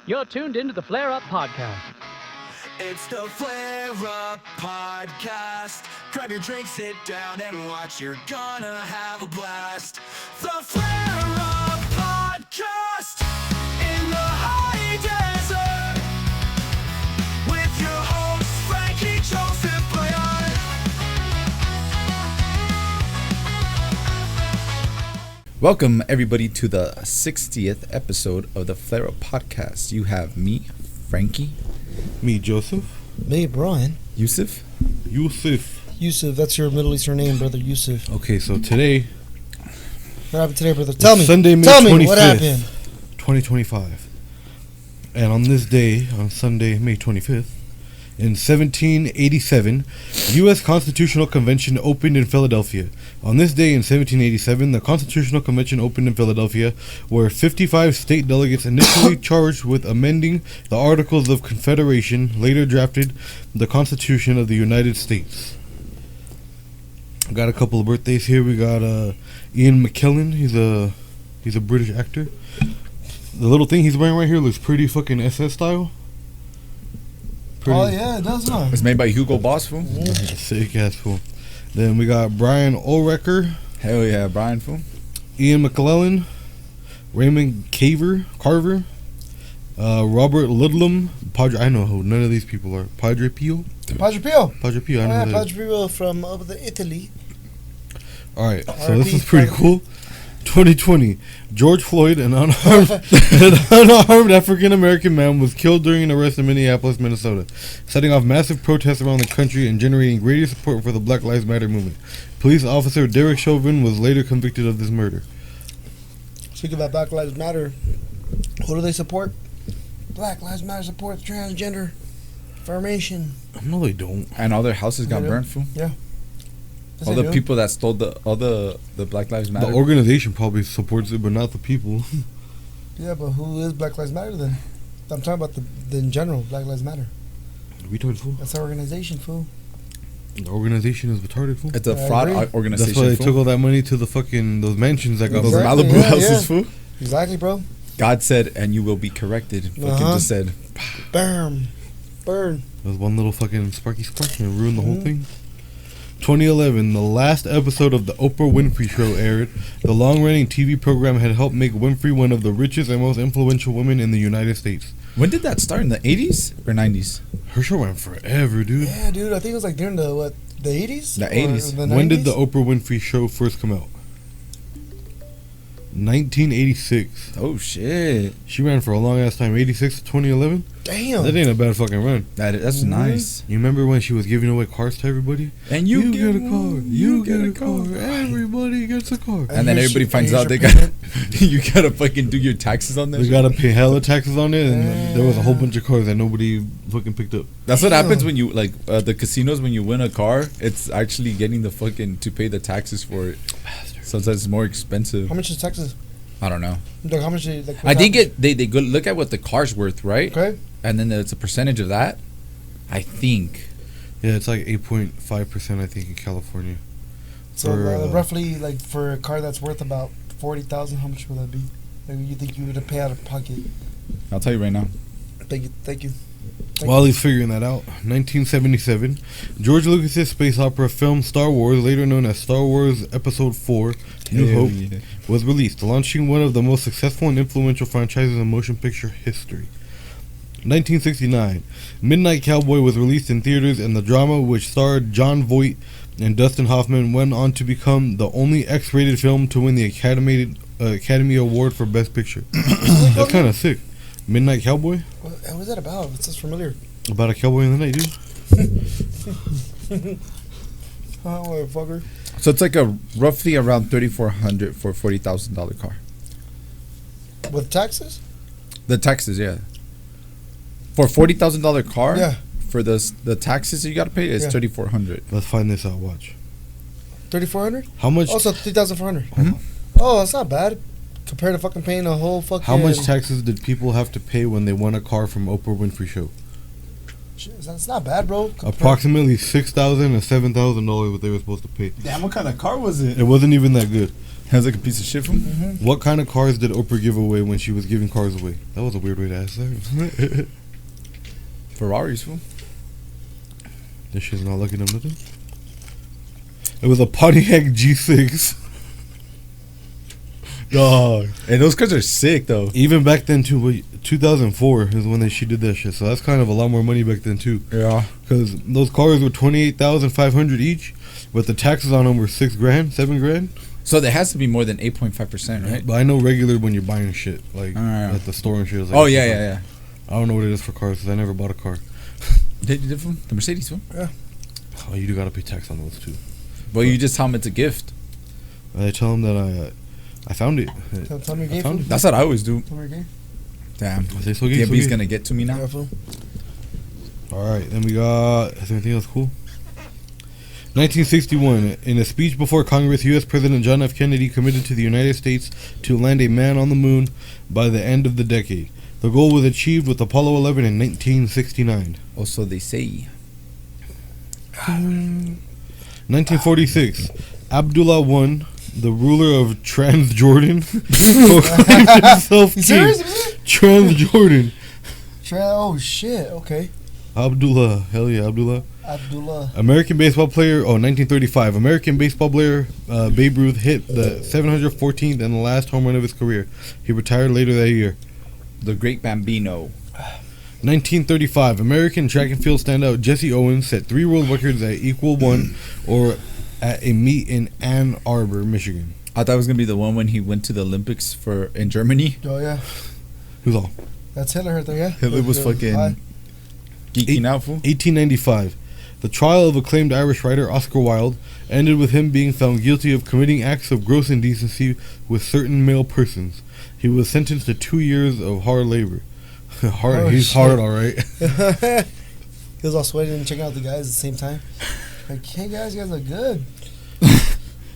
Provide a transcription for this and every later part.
You're tuned into the Flare Up Podcast. It's the Flare Up Podcast. Grab your drink, sit down, and watch. You're gonna have a blast. The Flare Up Podcast in the high desert with your hosts Frankie, Joseph, Brian. Welcome, everybody, to the 60th episode of the Flare Up Podcast. You have me, Frankie. Me, Joseph. Me, Brian. Yusuf. Yusuf, that's your Middle Eastern name, brother. Yusuf. Okay, so today... What happened today, brother? Tell me. Sunday, May Tell 25th, me what happened. 2025. And on this day, on Sunday, May 25th, in 1787, U.S. Constitutional Convention opened in Philadelphia. On this day in 1787, the Constitutional Convention opened in Philadelphia, where 55 state delegates initially charged with amending the Articles of Confederation later drafted the Constitution of the United States. Got a couple of birthdays here. We got Ian McKellen. He's a British actor. The little thing he's wearing right here looks pretty fucking SS style. Oh, yeah, it does not. It's made by Hugo Boss, fool. Sick ass fool. Then we got Brian Ulrecker. Hell yeah, Brian, fool. Ian McClellan. Raymond Carver. Robert Ludlum. Padre. I know who none of these people are. Padre Pio. Padre Pio. Padre Pio. I know Yeah, that. Padre Pio from over the Italy. All right, so this is pretty cool. 2020, George Floyd, an unarmed African-American man, was killed during an arrest in Minneapolis, Minnesota, setting off massive protests around the country and generating greater support for the Black Lives Matter movement. Police officer Derek Chauvin was later convicted of this murder. Speaking about Black Lives Matter, who do they support? Black Lives Matter supports transgender formation. No, they don't. And all their houses got They do. burned, fool. Yeah. Yes, All they the do. people that stole the Black Lives Matter. The organization probably supports it, but not the people. Yeah, but who is Black Lives Matter then? I'm talking about the in general, Black Lives Matter. Retarded fool. That's our organization, fool. The organization is retarded fool. It's a I fraud agree. organization, That's why they fool. took all that money to the fucking those mansions that got Those burned. Exactly, Malibu yeah, houses, yeah. fool. Exactly, bro. God said, and you will be corrected. Fucking just said. Bam. Burn. There was one little fucking sparky and ruined the whole thing. 2011, the last episode of the Oprah Winfrey Show aired. The long-running TV program had helped make Winfrey one of the richest and most influential women in the United States. When did that start? In the 80s or 90s? Her show went forever, dude. Yeah, dude. I think it was like during the 80s? The Or 80s. The When did 90s? the Oprah Winfrey Show first come out? 1986. Oh, shit. She ran for a long-ass time, 86 to 2011. Damn. That ain't a bad fucking run. That's nice. You remember when she was giving away cars to everybody? And You get a car. You get a car. Everybody gets a car. And then everybody finds out they got. got you gotta fucking do your taxes on that. They gotta pay hella taxes on it, and there was a whole bunch of cars that nobody fucking picked up. That's what happens when you the casinos when you win a car. It's actually getting the fucking to pay the taxes for it. Sometimes it's more expensive. How much is Texas? I don't know. Like, how much? Like, I think they go look at what the car's worth, right? Okay. And then it's a percentage of that. I think. Yeah, it's like 8.5%, I think, in California. So For, roughly, like for a car that's worth about 40,000, how much would that be? Like, you think you would pay out of pocket? I'll tell you right now. Thank you. While he's figuring that out, 1977, George Lucas's space opera film Star Wars, later known as Star Wars Episode 4, New Hell Hope, yeah. was released, launching one of the most successful and influential franchises in motion picture history. 1969, Midnight Cowboy was released in theaters, and the drama, which starred Jon Voight and Dustin Hoffman, went on to become the only X-rated film to win the Academy Award for Best Picture. That's kind of sick. Midnight Cowboy? What was that about? It sounds familiar. About a cowboy in the night, dude. Oh, motherfucker. So it's like a roughly around $3,400 for $40,000 car. With taxes? The taxes, yeah. For $40,000 car. Yeah. For the taxes you gotta pay, it's Yeah. $3,400. Let's find this out. Watch. 3,400? How much? Also 3,400. Mhm. Oh, that's not bad. Compared to fucking paying a whole fucking. How much taxes did people have to pay when they won a car from Oprah Winfrey Show? That's not bad, bro. Approximately $6,000 and $7,000 what they were supposed to pay. Damn, what kind of car was it? It wasn't even that good. Has like a piece of shit from. What kind of cars did Oprah give away when she was giving cars away? That was a weird way to ask that. Ferraris, fool. This shit's not looking at nothing. It was a Pontiac G6. Dog. And those cars are sick, though. Even back then, too, 2004 is when she did that shit. So that's kind of a lot more money back then, too. Yeah. Because those cars were $28,500 each, but the taxes on them were $6,000, $7,000. So there has to be more than 8.5%, right? But I know regular when you're buying shit, like yeah. at the store and shit. It's like, Oh, yeah. I don't know what it is for cars because I never bought a car. Did you from the Mercedes, fool? Yeah. Oh, you do gotta pay tax on those, too. Well, you just tell them it's a gift. I tell them that I found it. Tell me your found game. That's what I always do. Tell me your game. Damn. I say, so gay, so DMB's gay. gonna get to me now. Yeah, fool. Alright, then we got... Is there anything else cool? 1961. In a speech before Congress, U.S. President John F. Kennedy committed to the United States to land a man on the moon by the end of the decade. The goal was achieved with Apollo 11 in 1969. Also, they say. 1946. Abdullah I, the ruler of Transjordan, proclaimed himself You king. serious? Transjordan. Oh shit. Okay. Abdullah. Hell yeah, Abdullah. Abdullah. American baseball player, 1935. American baseball player Babe Ruth hit the 714th and the last home run of his career. He retired later that year. The Great Bambino. 1935. American track and field standout Jesse Owens set 3 world records at equal one or at a meet in Ann Arbor, Michigan. I thought it was gonna be the one when he went to the Olympics in Germany. Oh yeah. Who's all? That's Hitler right there. Yeah. Hitler was fucking geeking out, fool. 1895. The trial of acclaimed Irish writer Oscar Wilde ended with him being found guilty of committing acts of gross indecency with certain male persons. He was sentenced to 2 years of hard labor. He's shit. hard, all right. He was all sweating and checking out the guys at the same time. Like, hey guys, you guys look good.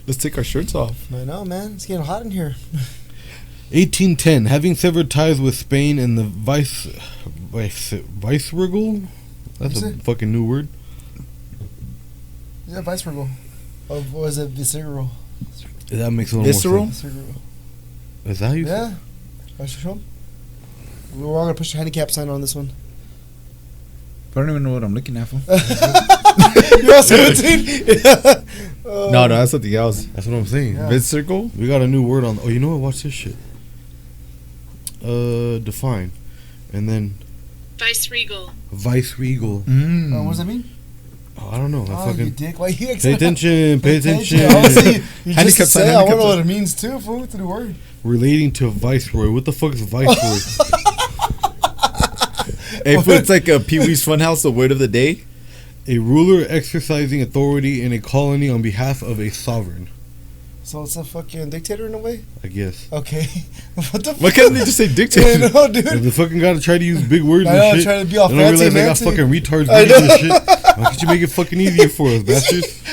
Let's take our shirts off. I know, man. It's getting hot in here. 1810. Having severed ties with Spain and the viceregal. That's What's a it? fucking new word. Yeah, visceral. Or was it visceral? That makes a little Visceral? more sense. Visceral. Is that how you say Yeah. Visceral. We're all gonna push the handicap sign on this one. I don't even know what I'm looking at, fool. You're all 17. No, that's something else. That's what I'm saying. Yeah. Mid-circle? We got a new word on. Oh, you know what? Watch this shit. Define. And then Viceregal. viceregal. What does that mean? Oh, I don't know. I Oh, you fucking dick. Why you pay attention. Pay attention. Honestly, you Handicap just sign, say, I handicap wonder what sign. it means too, fool. What's the word? Relating to viceroy. What the fuck is viceroy? Hey, fool, it's like a Pee-wee's Funhouse, the word of the day. A ruler exercising authority in a colony on behalf of a sovereign. So it's a fucking dictator in a way? I guess. Okay. What the Why can't they just say I dictator? know, dude. If the fucking gotta try to use big words I know, and shit, trying to be all then I fancy realize I got mancy. fucking retards I reading this shit. Why can't you make it fucking easier for us, bastards?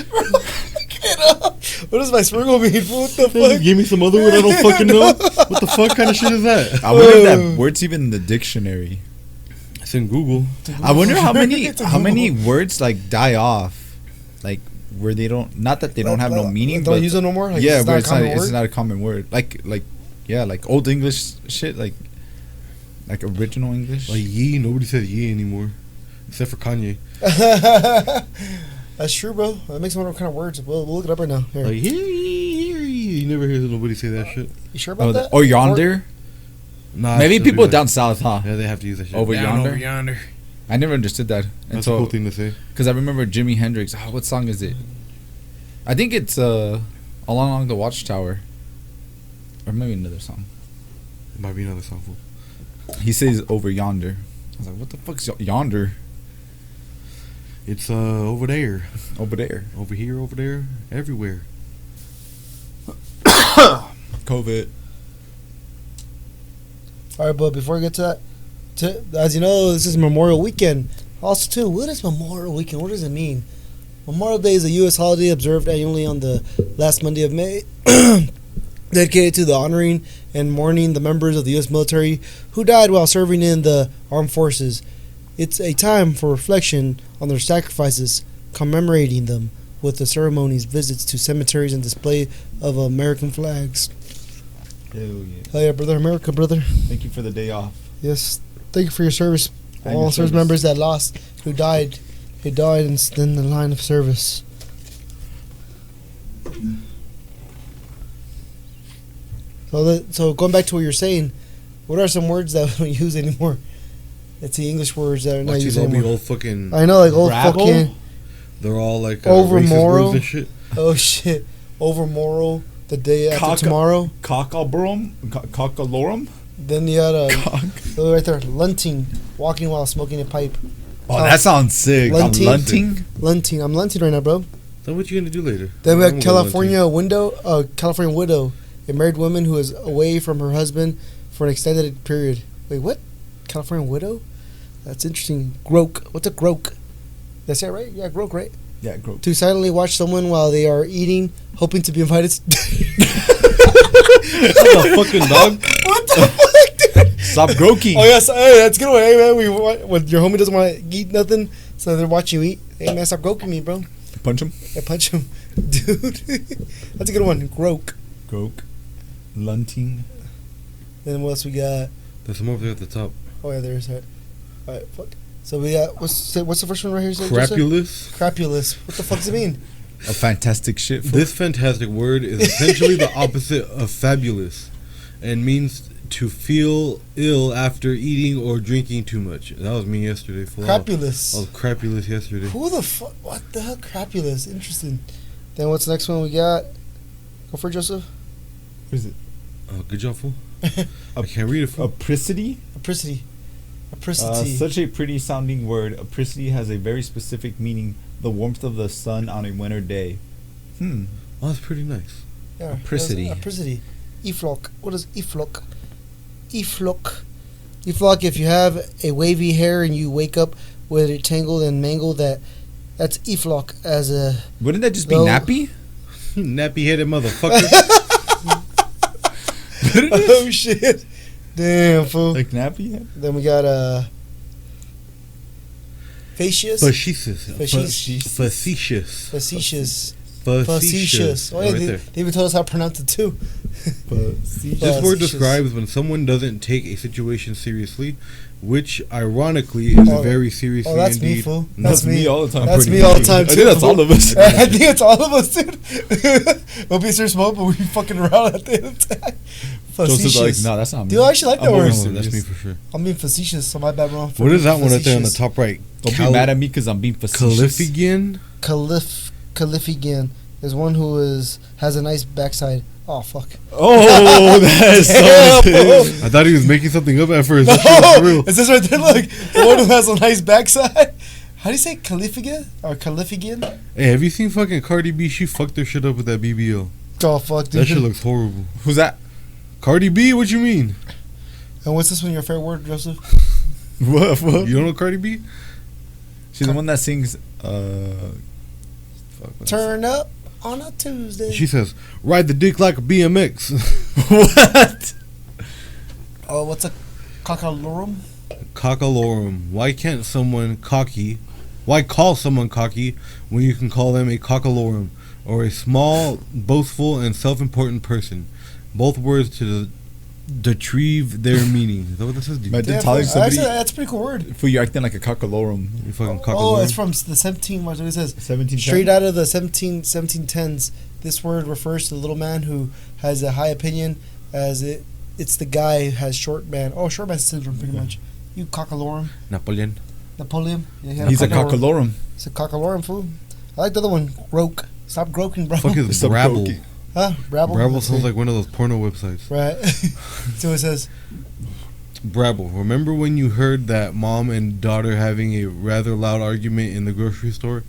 Get up. What does viceregal mean, fool? What the fuck? Give me some other word I don't fucking know. What the fuck kind of shit is that? I wonder if that word's even in the dictionary. It's in Google. I wonder how many It's a how many Google. words like die off, like where they don't, not that they don't have no meaning, Don't but use it no more? Like, yeah, it's but not a it's not common it's word? not a common word. Like yeah, like old English shit, like original English. Like ye, nobody says ye anymore, except for Kanye. That's true, bro. That makes me wonder what kind of words. We'll look it up right now. Here. Like ye. You never hear nobody say that shit. You sure about that? or yonder. Nah, Maybe it's people stupid. down south, huh? Yeah, they have to use that shit. Over Down yonder? over yonder. I never understood that That's a cool thing to say. because I remember Jimi Hendrix. Oh, what song is it? I think it's Along the Watchtower, or maybe another song. It might be another song. Fool. He says over yonder. I was like, what the fuck's yonder? It's over there, Over there. over here, over there, everywhere. COVID. All right, but before we get to that, as you know, this is Memorial Weekend. Also, too, what is Memorial Weekend? What does it mean? Memorial Day is a U.S. holiday observed annually on the last Monday of May, dedicated to the honoring and mourning the members of the U.S. military who died while serving in the armed forces. It's a time for reflection on their sacrifices, commemorating them with the ceremonies, visits to cemeteries, and display of American flags. Hell yeah. Hell yeah, brother, America, brother. Thank you for the day off. Yes, thank you for your service. And All your service service. members that lost, who died in the line of service. So going back to what you're saying, what are some words that we don't use anymore? It's the English words that are not Watch used these all be anymore. old fucking. I know, like old Brabble? fucking. They're all like Over racist moral. words and shit. Oh shit! Over moral. The day after Cock- tomorrow. Cockalorum? Then you had Cock. oh, right there, lunting, walking while smoking a pipe. Oh, that sounds sick. Lunting. Lunting? Lunting. I'm lunting right now, bro. Then what you gonna do later? Then we I'm have gonna go California widow, a married woman who is away from her husband for an extended period. Wait, what? California widow? That's interesting. Groke. What's a groke? That's it, right? Yeah, groke, right? Yeah, gross. To silently watch someone while they are eating, hoping to be invited. Like a fucking dog. What the fuck, dude? Stop groking. Oh yes, hey, that's a good one. Hey man, when your homie doesn't want to eat nothing, so they're watching you eat. Hey man, stop groking me, bro. Punch him. I punch him, dude. That's a good one. Groke. Groke. Lunting. Then what else we got? There's some over there at the top. Oh yeah, there's that. All right, fuck. So we got what's the first one right here? Joseph? Crapulous. Crapulous. What the fuck does it mean? A fantastic shit. This fantastic word is essentially the opposite of fabulous, and means to feel ill after eating or drinking too much. That was me yesterday. Full on. I Crapulous. was crapulous yesterday. Who the fuck? What the hell? Crapulous. Interesting. Then what's the next one we got? Go for it, Joseph. What is it? Good job, fool. I can't read it, fool. Apricity? Apricity. Apricity. Such a pretty sounding word. Apricity has a very specific meaning. The warmth of the sun on a winter day. Oh, that's pretty nice. Yeah, Apricity. Apricity. Eflock. What is eflock? Eflock. Eflock, if you have a wavy hair and you wake up with it tangled and mangled, that's eflock as a... Wouldn't that just be No. nappy? Nappy-headed motherfucker. Oh, shit. Damn, fool. Like nappy? Then we got, Facious. Facetious. Facetious. Facetious. Facetious. Oh, yeah, Right they there. even told us how to pronounce it, too. This word Facetious. describes when someone doesn't take a situation seriously, which ironically is Oh, very seriously Oh, that's indeed. me, fool. No, That's me. all the time. That's Pretty me all the much. time, I too. think that's all of us. I think it's all of us, dude. We'll be serious mode, but we fucking around at the end of the time. Joseph's like, Facetious. no, that's not me. Dude, I actually like that I'm word. always Oh, that's me serious. for sure. I'm being facetious, so my bad, bro. What is that one right there on the Facetious. top right? Don't be mad at me because I'm being facetious. Califigian? Califigan is one who has a nice backside. Oh, fuck. Oh, that is Damn, so bro. I thought he was making something up at first. That shit was for real. It says right there, look. The one who has a nice backside. How do you say Califigan? Or Califigan? Hey, have you seen fucking Cardi B? She fucked their shit up with that BBL. Oh, fuck, dude. That shit looks horrible. Who's that? Cardi B? What you mean? And what's this one, your favorite word, Joseph? What? You don't know Cardi B? She's the one that sings. Turn up on a Tuesday. She says, ride the dick like a BMX. What? Oh, what's a cockalorum? Cockalorum. Why can't someone cocky? Why call someone cocky when you can call them a cockalorum or a small, boastful, and self-important person? Both words to retrieve their meaning. Is that what this is? Imagine Yeah, telling somebody, that's a pretty cool word. for you acting like a cockalorum. You fucking Oh, cockalorum. it's from the 17. What it says? 17. Straight out of the 1710s. This word refers to the little man who has a high opinion, as it's the guy who has short man. Oh, short man syndrome, pretty much. You cockalorum. Napoleon. Napoleon. Yeah, he had He's a cockalorum. It's a cockalorum, fool. I like the other one. Groke. Stop groking, bro. Fuck is Stop Brabble. croaking. Huh? Brabble? Brabble Let's sounds see. like one of those porno websites. Right. See what it says. Brabble. Remember when you heard that mom and daughter having a rather loud argument in the grocery store?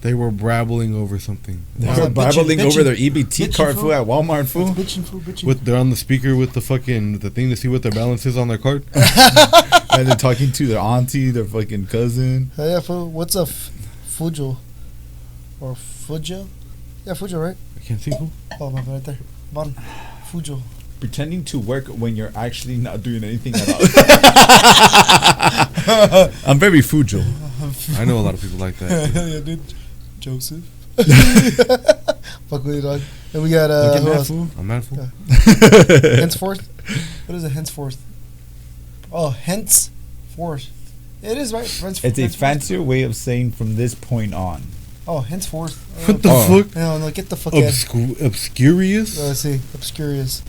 They were brabbling over something. They Oh, were bitchin', babbling over bitchin'. their EBT card Bitchin', fool at Walmart fool. Bitchin', fool, bitchin'. With they're on the speaker with the fucking the thing to see what their balance is on their card. And they're talking to their auntie, their fucking cousin. Oh, yeah, fool. What's a fujil? Or fujil? Yeah, fujil, right? I can't see who. Oh, my bad, right there. Bottom. Fujil. Pretending to work when you're actually not doing anything at all. I'm very fujil. I know a lot of people like that. Yeah, dude. Joseph. Fuck with you, dog. And we got Look who at else? that fool. I'm mad fool. Henceforth. What is it? Henceforth. Oh, henceforth. It is right. It's a henceforth. fancier way of saying from this point on. Oh, henceforth. What the fuck? No, get the fuck out. Obscurious? Let's see. Obscurious.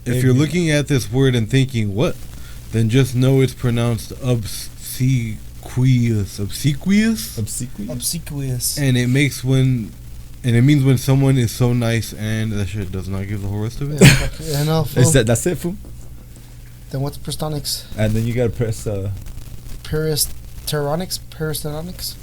If you're looking at this word and thinking, what? Then just know it's pronounced obsequious. Obsequious? Obsequious. And it means when someone is so nice, and that shit does not give the whole rest of it. Yeah, no, fool. That's it, fool. Then what's prestonics? And then you gotta press Peristeronics? Peristeronics?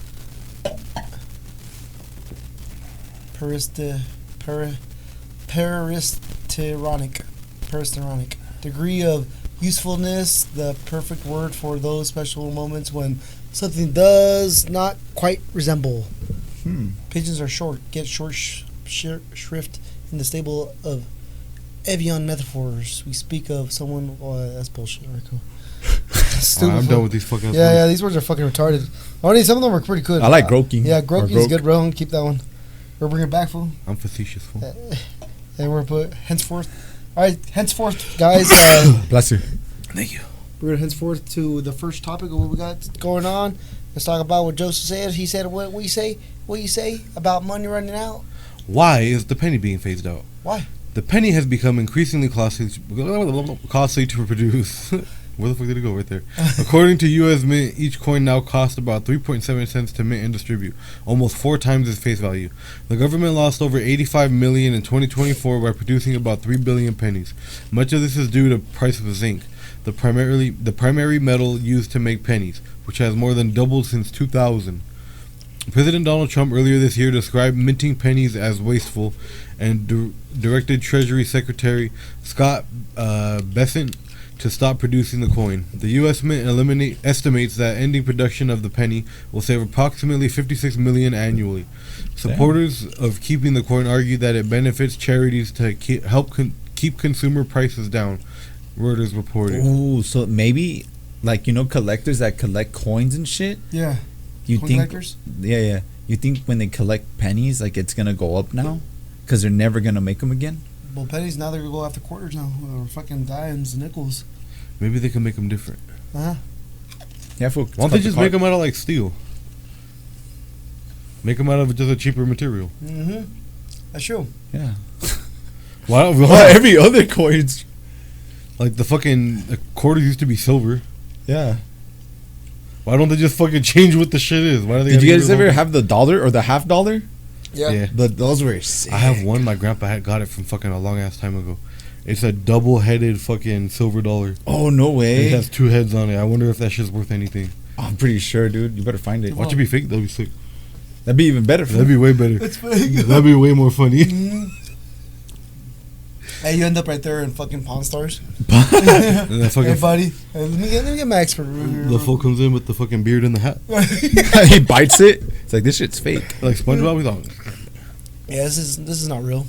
Peristeronic. Degree of usefulness, the perfect word for those special moments when something does not quite resemble. Pigeons are short. Get short shrift in the stable of Evian metaphors. We speak of someone. Oh, that's bullshit. All right, cool. Stupid. I'm done with these fucking Yeah, these words are fucking retarded. Only some of them are pretty good. I like groking. Yeah, Or groking's groke. good, bro. Keep that one. We're bringing it back, fool. I'm facetious fool. And we're gonna put henceforth. All right, henceforth, guys. Bless you. Thank you. We're gonna henceforth to the first topic of what we got going on. Let's talk about what Joseph said. He said, "What you say? What you say about money running out? Why is the penny being phased out? Why? The penny has become increasingly costly to produce." Where the fuck did it go? Right there. According to U.S. Mint, each coin now costs about 3.7 cents to mint and distribute, almost 4 times its face value. The government lost over 85 million in 2024 by producing about 3 billion pennies. Much of this is due to the price of zinc, the primary metal used to make pennies, which has more than doubled since 2000. President Donald Trump earlier this year described minting pennies as wasteful and directed Treasury Secretary Scott Bessent to stop producing the coin. The U.S. Mint estimates that ending production of the penny will save approximately 56 million annually. Supporters of keeping the coin argue that it benefits charities to help keep consumer prices down. Reuters reported. Ooh, so maybe like collectors that collect coins and shit. Yeah. You Coin think? collectors? Yeah. You think when they collect pennies, like it's gonna go up now, because they're never gonna make them again? Well, pennies now they're gonna go after quarters now, or fucking dimes, nickels. Maybe they can make them different. Uh-huh. Yeah, fool. Why don't they just make them out of like steel? Make them out of just a cheaper material. Mm-hmm. That's true. Yeah. Why? Every other coins. Like the quarters used to be silver. Yeah. Why don't they just fucking change what the shit is? Why do they? Did you guys ever have the dollar or the half dollar? Yeah. Those were sick. I have one. My grandpa had got it from fucking a long ass time ago. It's a double-headed fucking silver dollar. Oh, no way. It has 2 heads on it. I wonder if that shit's worth anything. I'm pretty sure, dude. You better find it. Watch it be fake. That'd be sick. That'd be even better. That'd be way better. It's fake. That'd be way more funny. Hey, you end up right there in fucking Pawn Stars. And that fucking Hey, buddy. Hey, let me get my expert. the fool comes in with the fucking beard and the hat, He bites it. It's like, this shit's fake. like SpongeBob. He's all, Yeah, this is not real.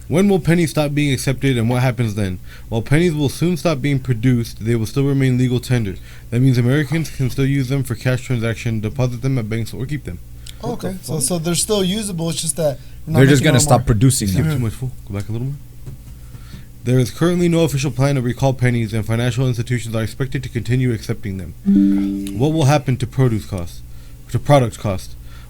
when will pennies stop being accepted, and what happens then? While pennies will soon stop being produced, they will still remain legal tender. That means Americans can still use them for cash transaction, deposit them at banks, or keep them. Oh, okay. So they're still usable. It's just that They're just going to stop producing Skip them. too much, fool. Go back a little more. There is currently no official plan to recall pennies, and financial institutions are expected to continue accepting them. What will happen to product cost?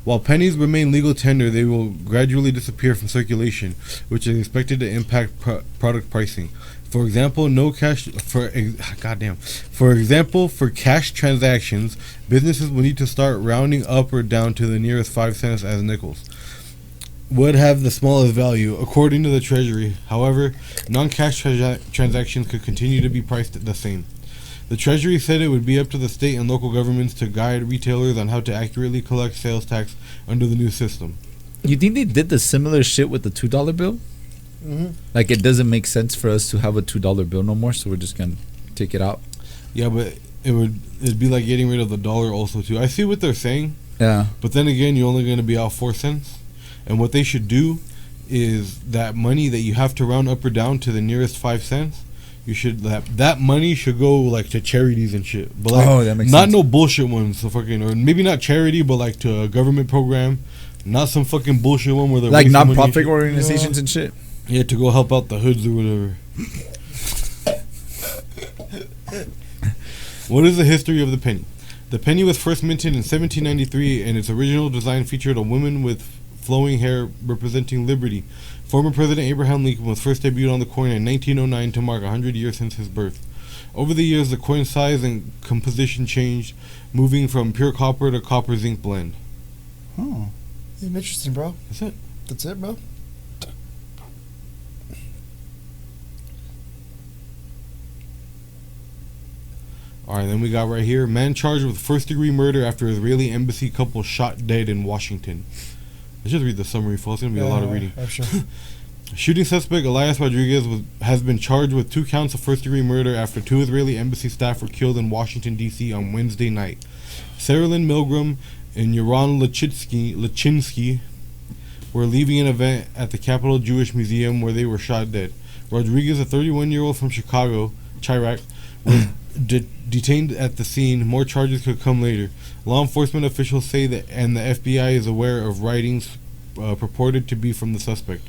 While pennies remain legal tender, they will gradually disappear from circulation, which is expected to impact product pricing. For example, for cash transactions, businesses will need to start rounding up or down to the nearest 5 cents as nickels. Would have the smallest value, according to the Treasury. However, non-cash transactions could continue to be priced the same. The Treasury said it would be up to the state and local governments to guide retailers on how to accurately collect sales tax under the new system. You think they did the similar shit with the $2 bill? Mm-hmm. Like, it doesn't make sense for us to have a $2 bill no more, so we're just going to take it out. Yeah, but it'd be like getting rid of the dollar also too. I see what they're saying, Yeah. but then again, you're only going to be out 4 cents. And what they should do is that money that you have to round up or down to the nearest 5 cents, you should that money should go like to charities and shit. But like, that makes not sense. no bullshit ones. So fucking, or maybe not charity, but like to a government program Not some fucking bullshit one where they're Like wasting money and non-profit shit. organizations and shit. Yeah, to go help out the hoods or whatever. What is the history of the penny? The penny was first minted in 1793, and its original design featured a woman with flowing hair representing liberty. Former President Abraham Lincoln was first debuted on the coin in 1909 to mark 100 years since his birth. Over the years, the coin's size and composition changed, moving from pure copper to copper zinc blend. Oh. Interesting, bro. That's it. That's it, bro. Alright, then we got right here. Man charged with first-degree murder after Israeli embassy couple shot dead in Washington. Let's just read the summary, folks. It's going to be a lot of reading. I'm sure. Shooting suspect Elias Rodriguez has been charged with 2 counts of first-degree murder after 2 Israeli embassy staff were killed in Washington, D.C. on Wednesday night. Sarah Lynn Milgram and Yaron Lachinsky were leaving an event at the Capitol Jewish Museum where they were shot dead. Rodriguez, a 31-year-old from Chicago, Chirac, was detained at the scene. More charges could come later. Law enforcement officials say that, and the FBI is aware of writings purported to be from the suspect.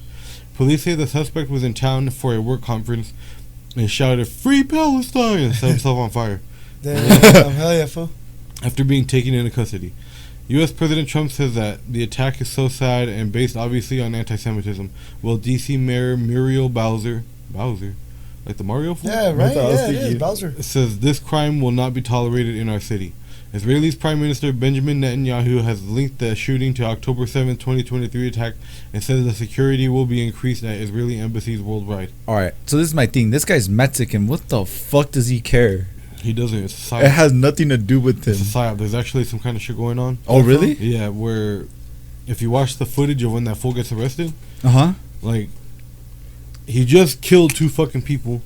Police say the suspect was in town for a work conference and shouted, "Free Palestine!" and set himself on fire. Damn, hell yeah, fool. After being taken into custody. U.S. President Trump says that the attack is so sad and based obviously on anti-Semitism. While D.C. Mayor Muriel Bowser, like the Mario fool? Yeah, right. Yeah, it is. Bowser. Says this crime will not be tolerated in our city. Israel's Prime Minister Benjamin Netanyahu has linked the shooting to October 7, 2023 attack and says the security will be increased at Israeli embassies worldwide. Alright, so this is my thing. This guy's Mexican. What the fuck does he care? He doesn't. It's a psyop. It has nothing to do with him. It's a psyop. There's actually some kind of shit going on. Oh, really? Yeah, where if you watch the footage of when that fool gets arrested, Uh-huh. like, he just killed 2 fucking people.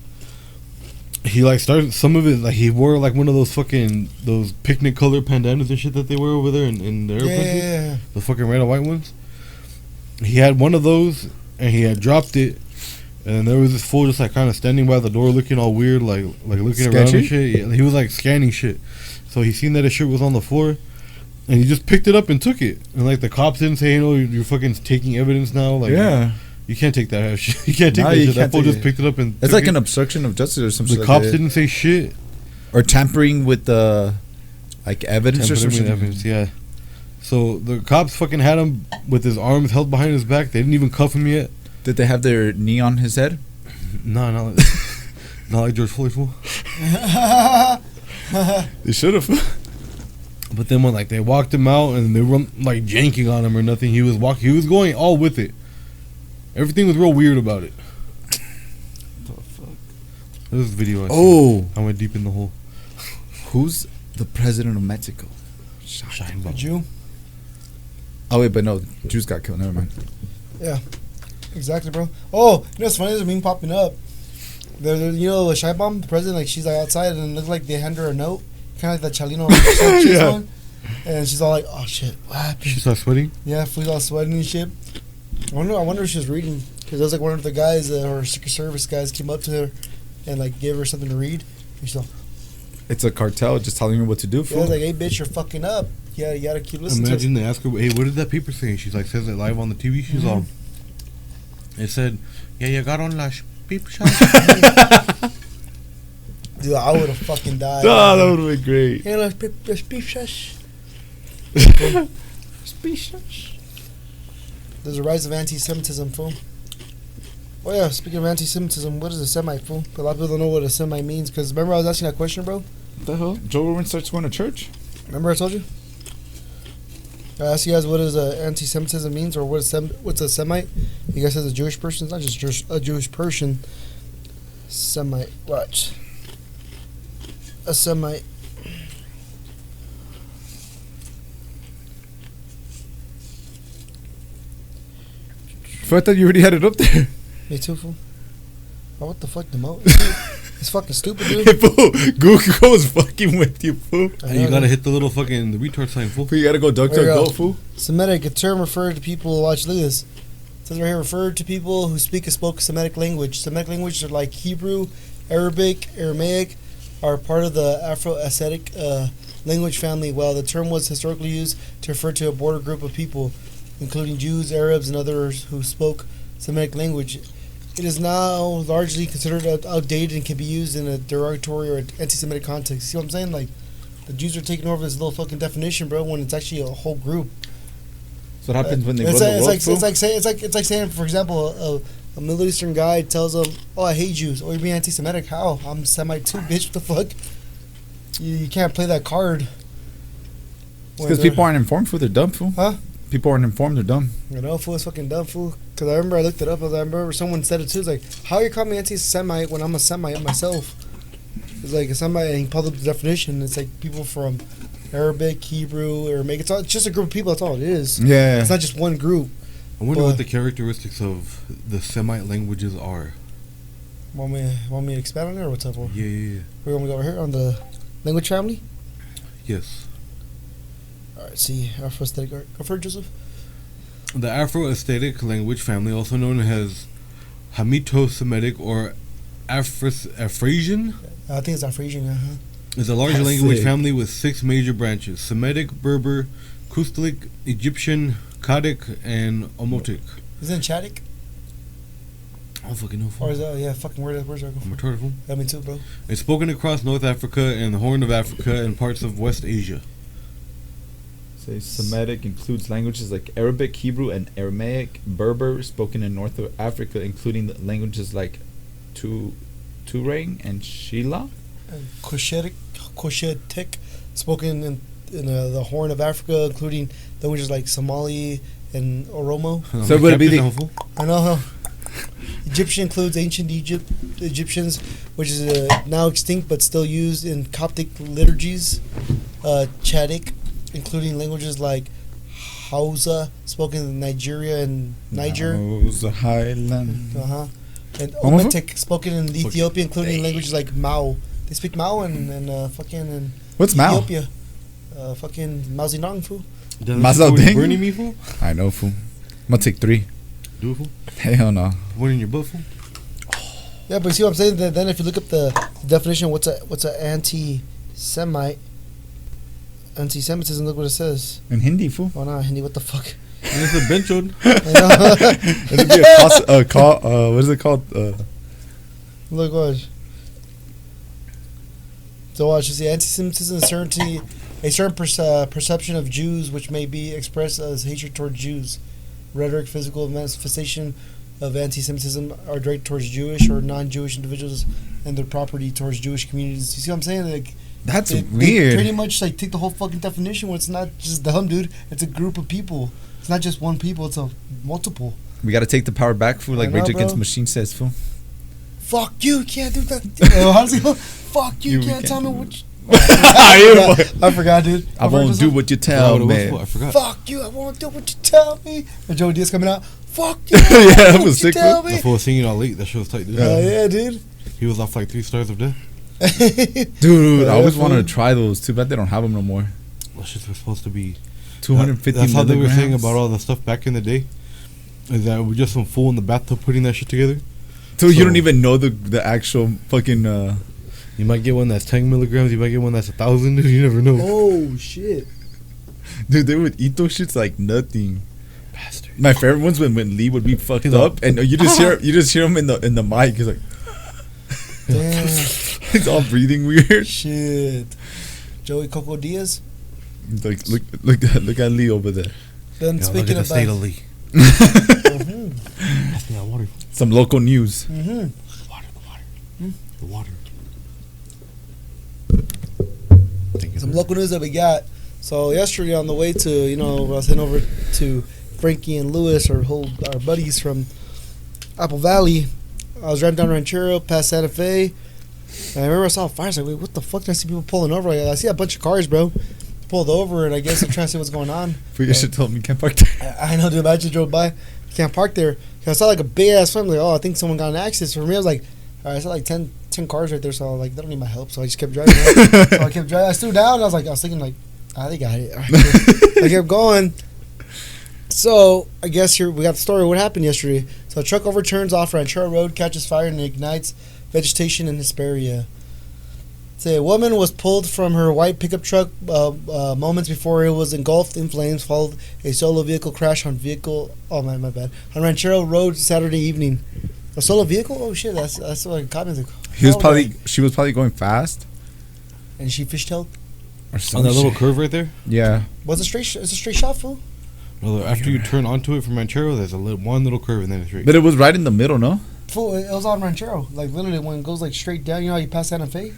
He like started some of it like he wore like one of those fucking those picnic color bandanas and shit that they wear over there in the airplanes. Yeah. The fucking red and white ones. He had one of those and he had dropped it, and there was this fool just like kind of standing by the door looking all weird, like looking around Sketchy? and shit. Yeah, he was like scanning shit. So he seen that his shit was on the floor, and he just picked it up and took it. And like the cops didn't say, you know, you're fucking taking evidence now. Like, Yeah. you can't take that shit. You can't take No, that you shit. That can't fool take just it. picked it up and It's took like it. an obstruction of justice or something The like cops that. didn't say shit. Or tampering with the like evidence or Tampering with something. evidence, yeah. So the cops fucking had him with his arms held behind his back. They didn't even cuff him yet. Did they have their knee on his head? No, not like, not like George Floyd, fool. They should have. But then when like they walked him out and they were like janking on him or nothing, he was going all with it. Everything was real weird about it. What the fuck? This is video. I went deep in the hole. Who's the president of Mexico? A Jew? Oh wait, but no, Jews got killed. Never mind. Yeah. Exactly, bro. Oh, you know what's funny? There's a meme popping up. You know, Sheinbaum, the president, like she's like outside and it looks like they hand her a note, kind of like that Chalino Yeah. one. And she's all like, "Oh shit, what happened?" She started sweating. Yeah, fool's all sweating and shit. I wonder if she was reading, because there was like one of the guys or Secret Service guys came up to her and like gave her something to read. And she's all, It's a cartel just telling her what to do. yeah, Fool. like, "Hey bitch, you're fucking up. Yeah, you gotta keep listening Imagine to they ask her, "Hey, what did that paper say?" She's like, says it live on the TV. She's all, it said, "Yeah, you got on las paper shots." it." Dude, I would have fucking died. Oh, that would have been great. Yeah, let's beef shush. There's a rise of anti-Semitism, fool. Oh yeah, speaking of anti-Semitism, what is a Semite, fool? A lot of people don't know what a Semite means, because remember I was asking that question, bro? What the hell? Joe Rogan starts going to church? Remember I told you? I asked you guys what is anti-Semitism means, or what's a Semite? You guys said a Jewish person. It's not just a Jewish person. Semite. Watch. A Semite. I thought you already had it up there. Me too, fool. Oh, what the fuck, the mo? It's fucking stupid, dude. Hey, fool. Google is fucking with you, fool. And you gotta hit the little fucking retard sign, fool. You gotta go duck, There you duck, go. go, fool. Semitic, a term referred to people. Watch, look at this. It says right here, referred to people who speak or spoke Semitic language. Semitic languages are like Hebrew, Arabic, Aramaic, are part of the Afro-Asiatic language family. While the term was historically used to refer to a broader group of people, including Jews, Arabs, and others who spoke Semitic language. It is now largely considered outdated and can be used in a derogatory or anti-Semitic context. See what I'm saying? Like, the Jews are taking over this little fucking definition, bro, when it's actually a whole group. So what happens when they go to It's the like, world, it's like saying, for example, a Middle Eastern guy tells them, "Oh, I hate Jews." "Oh, you're being anti-Semitic." How? I'm Semite too, bitch. What the fuck? You can't play that card. Because people aren't informed, fool. They're dumb, fool. Huh? People aren't informed. They're dumb. You know, fool is fucking dumb, fool. Because I remember I looked it up. I remember someone said it too. It's like, how you call me anti-Semite when I'm a Semite myself? It's like a Semite, and he pulled up the definition. It's like people from Arabic, Hebrew, Aramaic. It's just a group of people. That's all it is. Yeah. It's not just one group. I wonder what the characteristics of the Semite languages are. Want me to expand on it, or what's up? Or Yeah. we want to go over here on the language family? Yes. All right, see, Afro-aesthetic art. Go for it, Joseph. The Afro-aesthetic language family, also known as Hamito-Semitic or Afrasian, I think it's Afrasian, is a large That's language sick. family with 6 major branches: Semitic, Berber, Kustalik, Egyptian, Kadic, and Omotic. Isn't it Chadic? I don't fucking know. Or is that, yeah, fucking where's that go I'm from? retarded. Fool. Yeah, me too, bro. It's spoken across North Africa and the Horn of Africa and parts of West Asia. Say Semitic includes languages like Arabic, Hebrew, and Aramaic, Berber, spoken in North Africa, including the languages like Tuareg and Shila. Cushitic, spoken in the Horn of Africa, including languages like Somali and Oromo. So would it be the- I know how. Egyptian includes ancient Egyptians, which is now extinct but still used in Coptic liturgies. Chadic, including languages like Hausa, spoken in Nigeria and Niger. The Highland. And Almost- Ometic, spoken in Ethiopia, including languages like Mao. They speak Mao and fucking in What's Mao? Ethiopia. Fucking Mao Zedong, fool. Mazal Ding? Burning me, fool? I know, fool. I'm gonna take 3. Do it, fool? Hell no. One in your butt, fool? Yeah, but see what I'm saying? Then if you look up the definition of what's a anti-Semite, anti-Semitism, look what it says. In Hindi, fool. Oh, no, Hindi, what the fuck? It's a benchod. It'd be a what is it called? Look, watch. So watch, you see, anti-Semitism is a certain perception of Jews which may be expressed as hatred towards Jews. Rhetoric, physical manifestation of anti-Semitism are directed towards Jewish or non-Jewish individuals and their property towards Jewish communities. You see what I'm saying? Like, That's they weird. pretty much like take the whole fucking definition where it's not just dumb, dude. It's a group of people. It's not just one people. It's a multiple. We gotta take the power back, fool. Like I know, Rage Against bro. the Machine says, fool. Fuck you, can't do that. How does it go? Fuck you, can't tell me what. I forgot, dude. I won't do what you tell me. I forgot. Fuck you, I won't do what you tell me. And Joe Diaz coming out. Fuck you, Yeah, I won't that do was what you sick, tell That me. fool was singing all late. That shit was tight, dude. Yeah, dude. He was off like 3 stars of death. Dude, I always fool. wanted to try those. Too bad they don't have them no more. Those shits were supposed to be 250 That's how they were saying milligrams. about all the stuff back in the day. Is that we're just some fool in the bathtub putting that shit together. So you So- don't even know the actual fucking. You might get one that's 10 milligrams. You might get one that's 1,000. You never know. Oh, shit. Dude, they would eat those shits like nothing. Bastard. My favorite ones when Lee would be fucked up and you just hear him in the mic. He's like, Damn. he's all breathing weird. Shit. Joey Coco Diaz. He's like, look at Lee over there. Then Yo, speaking look at the state about. of Lee. Mhm. Pass me that water. Some local news. Mhm. The water. Thank you. Some local news that we got. So yesterday on the way to, I was heading over to Frankie and Lewis, our buddies from Apple Valley. I was driving down Ranchero past Santa Fe. And I remember I saw a fire. I was like, wait, what the fuck? I see people pulling over. Like, I see a bunch of cars, bro. Pulled over, and I guess they're trying to see what's going on. But you should tell me you can't park there. I know, dude. I just drove by. You can't park there. 'Cause I saw like a big ass flame. Like, oh, I think someone got in an accident. So for me, I was like, all right, I saw like 10 cars right there. So I was like, they don't need my help. So I just kept driving. So I kept driving. I slowed down. I was thinking like, they got it. All right, cool. I kept going. So I guess here we got the story of what happened yesterday. So a truck overturns off Ranchero Road, catches fire, and ignites vegetation in Hesperia. Say a woman was pulled from her white pickup truck moments before it was engulfed in flames. Followed a solo vehicle crash on my bad, on Ranchero Road Saturday evening. A solo vehicle? Oh shit! That's what caught me. Like, She was probably going fast. And she fishtailed. On that little curve right there. Yeah. It's a straight shot, fool. No, after you turn onto it from Ranchero, there's one little curve and then it's straight. But it was right in the middle, no? Fool, it was on Ranchero. Like literally, when it goes like straight down, you know how you pass Santa Fe?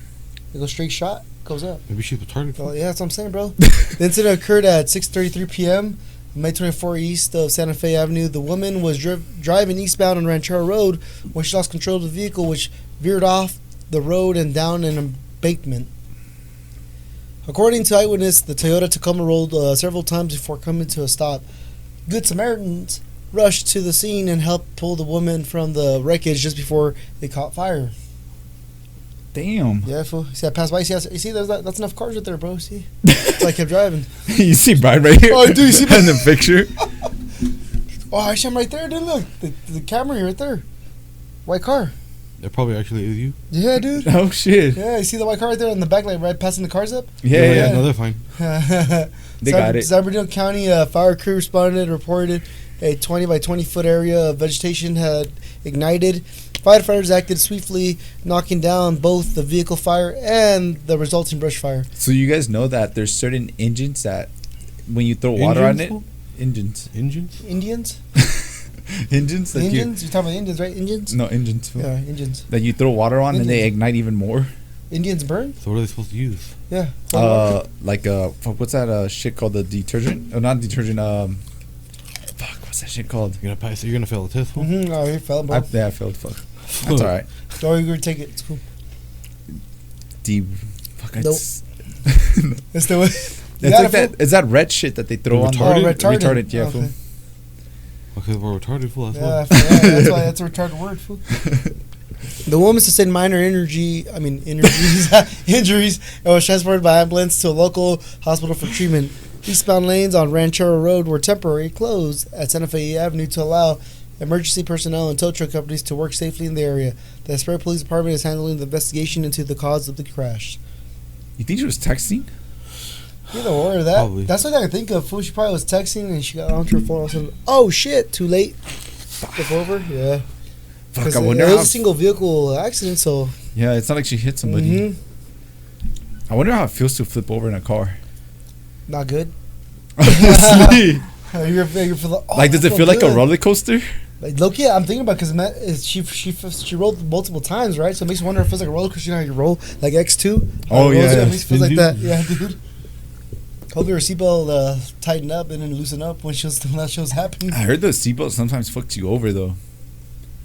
It goes straight shot, goes up. Maybe she's retarded. Oh, yeah, that's what I'm saying, bro. The incident occurred at 6:33 p.m. May 24 east of Santa Fe Avenue. The woman was driving eastbound on Ranchero Road when she lost control of the vehicle, which veered off the road and down an embankment. According to eyewitness, the Toyota Tacoma rolled several times before coming to a stop. Good Samaritans rushed to the scene and helped pull the woman from the wreckage just before they caught fire. Damn. Yeah, fool. See, I passed by. You see, that's enough cars right there, bro. See? So I kept driving. You see Brian right here? Oh, dude, you see in the picture? Oh, actually, I'm right there, dude. Look. The Camry right there. White car. That probably actually is you. Yeah, dude. Oh, shit. Yeah, you see the white car right there in the back, like right passing the cars up? Yeah. No, they're fine. They got it. San Bernardino County fire crew responded and reported a 20 by 20 foot area of vegetation had ignited. Firefighters acted swiftly, knocking down both the vehicle fire and the resulting brush fire. So you guys know that there's certain engines that when you throw water on it, engines. Indians? Engines? That Engines? You're talking about Indians, right? Engines? No, engines. Yeah, engines. That you throw water on and they ignite even more. Indians burn? So what are they supposed to use? Yeah. What's that shit called? The detergent? Oh, not detergent. What's that shit called? You're gonna fail the test. Mm-hmm. Oh, you fell, bro. I failed. Fuck. That's all right. Don't you take it. It's cool. Fuck. Nope. It's the way. It's like that. Is that red shit that they throw on? Retardant? Retardant. Yeah. Okay. Okay, we're retarded, fool. That's Yeah, why. that's why that's a retarded word, fool. The woman sustained minor injuries and was transported by ambulance to a local hospital for treatment. Eastbound lanes on Ranchero Road were temporarily closed at Santa Fe Avenue to allow emergency personnel and tow truck companies to work safely in the area. The Asprey Police Department is handling the investigation into the cause of the crash. You think she was texting? Either or that. Probably. That's what I can think of. Fool, she probably was texting and she got onto her phone. All of a sudden, oh shit! Too late. Flip over. Yeah. Fuck. I wonder it how. was a single vehicle accident, so. Yeah, it's not like she hit somebody. Mm-hmm. I wonder how it feels to flip over in a car. Not good. Honestly. Like, does it feel like a roller coaster? Like, low-key, I'm thinking about because she rolled multiple times, right? So it makes me wonder if it feels like a roller coaster. You know how you roll like X2? Oh yeah, it makes it feels like dude. that. Yeah, dude. Hopefully her seatbelt tightened up and then loosen up when that show's happening. I heard the seatbelt sometimes fucks you over though.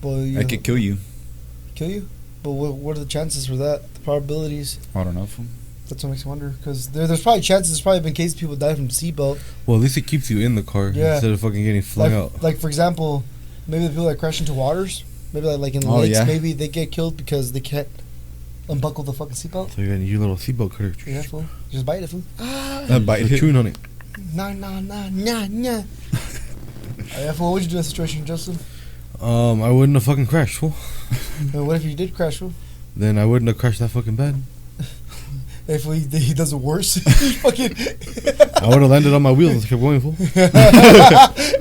Well, That could kill you. Kill you? But what are the chances for that? The probabilities? I don't know. That's what makes me wonder. Because there's probably chances. There's probably been cases people die from seatbelt. Well, at least it keeps you in the car instead of fucking getting flung out. Like for example, maybe the people that crash into waters, maybe like in lakes, maybe they get killed because they can't unbuckle the fucking seatbelt. So you got your little seatbelt cutter. Yeah, fool. Just bite it, fool. Bite it. Chewing on it. Nah. Yeah, fool. What would you do in that situation, Justin? I wouldn't have fucking crashed, fool. What if you did crash, fool? Then I wouldn't have crashed that fucking bad. If he does it worse, fucking. I would have landed on my wheels and kept going, fool.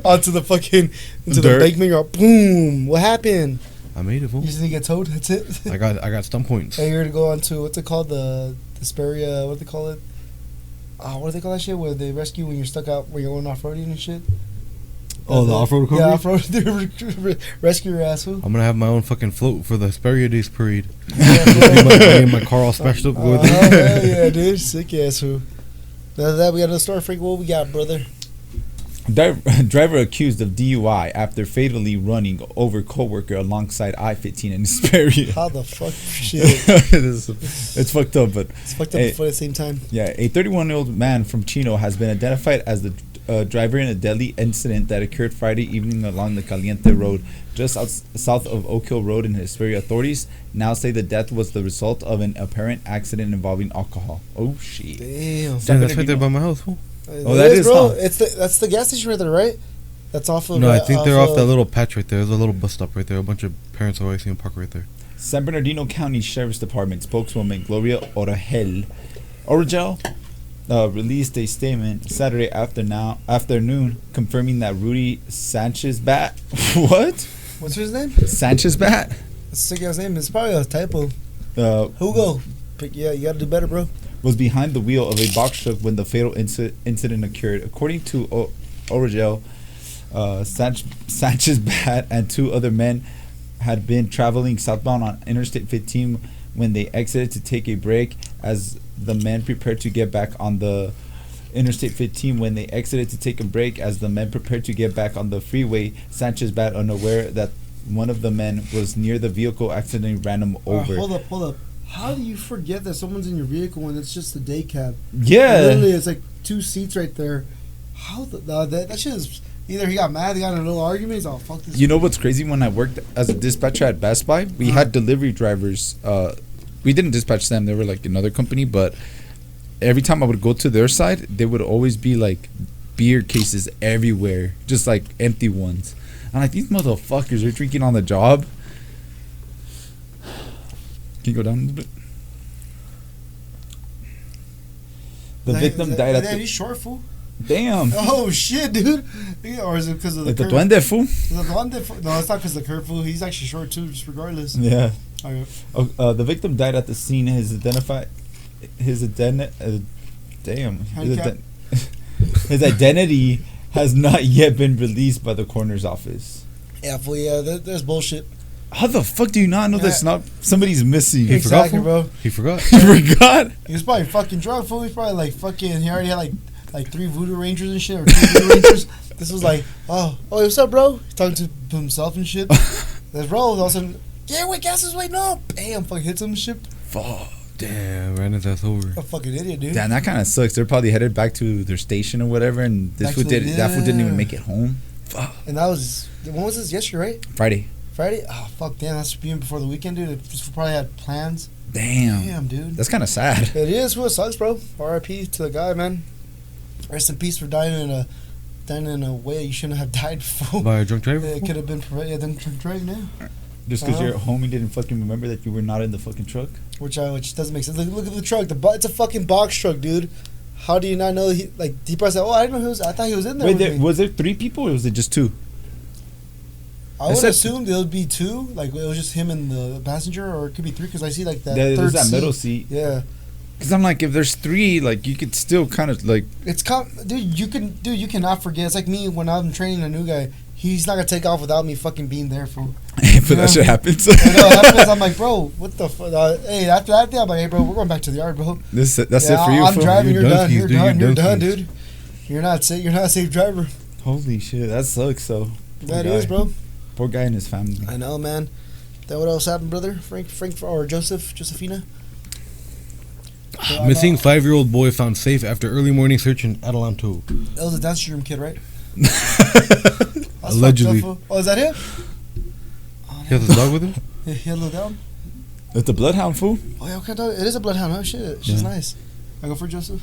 Onto the fucking into Dirt. the embankment. You're boom. What happened? I made it, fool. You just didn't get towed. That's it. I got stump points. Hey, you're gonna go on to what's it called, the Sperria, what do they call it? What do they call that shit where they rescue when you're stuck out where you're going off roading and shit? Oh, the off-road recovery? Yeah, off-road. They rescue your ass, fool. I'm gonna have my own fucking float for the Hesperia Days parade. Yeah, me and my car all smashed up. Go with it. hell yeah, dude. Sick ass, fool. Now that we got another story, Frank. What we got, brother? Driver accused of DUI after fatally running over coworker alongside I-15 in Hesperia. How the fuck shit? It's fucked up, but It's fucked up at the same time. yeah, a 31-year-old man from Chino has been identified as the driver in a deadly incident that occurred Friday evening along the Caliente Road, just south of Oak Hill Road in Hesperia. Authorities now say the death was the result of an apparent accident involving alcohol. Oh shit! Damn. Damn, that's right there by my house, fool. Oh, that is, bro. huh? That's the gas station right there, right? That's off of. No, I think they're off that little patch right there. There's a little bus stop right there. A bunch of parents always see them park right there. San Bernardino County Sheriff's Department spokeswoman Gloria Oragel released a statement Saturday afternoon confirming that Rudy Sanchez Bat what? What's his name? Sanchez Bat? That's a sick ass name. It's probably a typo. Hugo. Yeah, you gotta do better, bro. Was behind the wheel of a box truck when the fatal incident occurred. According to Oragel, Sanchez Bat and 2 other men had been traveling southbound on Interstate 15 when they exited to take a break. As the men prepared to get back on the Interstate 15 when they exited to take a break, as the men prepared to get back on the freeway, Sanchez Bat, unaware that one of the men was near the vehicle, accidentally ran him over. Hold up. How do you forget that someone's in your vehicle when it's just a day cab? Yeah. Literally, it's like 2 seats right there. How that shit is... Either he got mad, they got in a little argument, he's all, fuck this. You know what's crazy? When I worked as a dispatcher at Best Buy, we had delivery drivers. We didn't dispatch them. They were like another company, but every time I would go to their side, there would always be like beer cases everywhere, just like empty ones. I'm like, these motherfuckers are drinking on the job. Can you go down a little bit? The victim died at the... He's short, fool. Damn. Oh, shit, dude. Or is it because of the Like the curve? duende, fool? The duende, fool? No, it's not because of the curve, fool. He's actually short, too, just regardless. Yeah. Okay. The victim died at the scene. His identity has not yet been released by the coroner's office. Yeah, fool, yeah, there's bullshit. How the fuck do you not know that's not somebody's missing? He forgot, Exactly, bro. He forgot. He forgot. He was probably fucking drunk, fool. He's probably like fucking, he already had like 3 voodoo rangers and shit, or 2 voodoo rangers. This was like, oh, what's up, bro? He's talking to himself and shit. That's bro, all of a sudden, yeah, wait, gas is waiting up. Bam, fucking hits him and shit. Fuck. Damn, ran his ass over. A fucking idiot, dude. Damn, that kind of sucks. They're probably headed back to their station or whatever, and that fool didn't even make it home. Fuck. And that was, when was this? Yesterday, right? Friday. Oh, fuck, damn, that's being before the weekend, dude. It just probably had plans. Damn, dude. That's kind of sad. It is. What sucks, bro. R.I.P. to the guy, man. Rest in peace for dying in a way you shouldn't have died before. By a drunk driver? It could have been drunk driving now. Just because your homie didn't fucking remember that you were not in the fucking truck. Which doesn't make sense. Look at the truck. It's a fucking box truck, dude. How do you not know? He probably said, "Oh, I didn't know he was. I thought he was in there." Wait, was there 3 people or was it just 2? I would assume there would be 2. Like it was just him and the passenger, or it could be 3 because I see like that. There's third that seat. middle seat. Yeah. Because I'm like, if there's 3, like you could still kind of like. Dude. You cannot forget. It's like me when I'm training a new guy. He's not gonna take off without me fucking being there, fool. But that shit happens. I know, that happens. I'm like, bro, what the fuck? Hey, after that day, I'm like, hey, bro, we're going back to the yard, bro. That's it for you. I'm fool. driving. You're done. You're done, dude. dude. You're not safe. You're not a safe driver. Holy shit, that sucks. So That is, bro. Poor guy and his family. I know, man. Then what else happened, brother? Frank, or Josephina? Missing 5-year-old boy found safe after early morning search in Adelanto. That was a dance room kid, right? Allegedly. Oh, is that him? He has his dog with him? He had a little down. That's a bloodhound, fool. Oh, yeah, okay, it is a bloodhound. Oh, shit. She's nice. I go for Joseph.